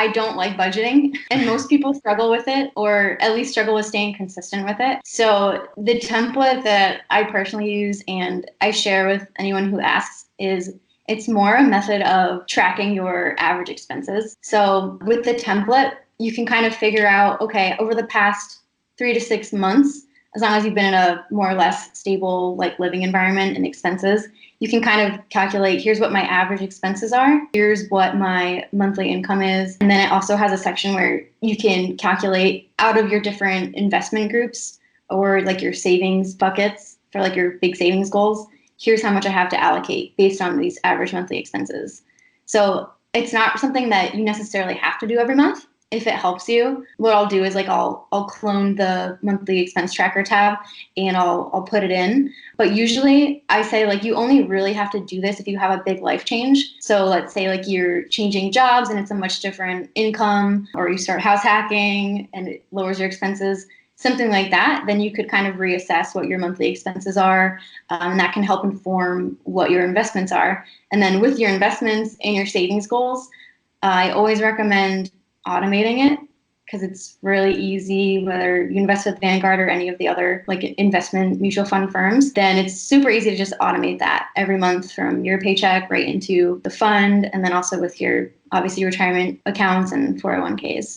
I don't like budgeting, and most people struggle with it, or at least struggle with staying consistent with it. So the template that I personally use and I share with anyone who asks is it's more a method of tracking your average expenses. So with the template, you can kind of figure out, okay, over the past 3 to 6 months, as long as you've been in a more or less stable like living environment and expenses, you can kind of calculate, here's what my average expenses are, here's what my monthly income is. And then it also has a section where you can calculate out of your different investment groups or like your savings buckets for like your big savings goals, here's how much I have to allocate based on these average monthly expenses. So it's not something that you necessarily have to do every month. If it helps you, what I'll do is like I'll clone the monthly expense tracker tab and I'll put it in. But usually I say like you only really have to do this if you have a big life change. So let's say like you're changing jobs and it's a much different income, or you start house hacking and it lowers your expenses, something like that, then you could kind of reassess what your monthly expenses are. And that can help inform what your investments are. And then with your investments and your savings goals, I always recommend automating it because it's really easy, whether you invest with Vanguard or any of the other like investment mutual fund firms, then it's super easy to just automate that every month from your paycheck right into the fund, and then also with your obviously retirement accounts and 401ks.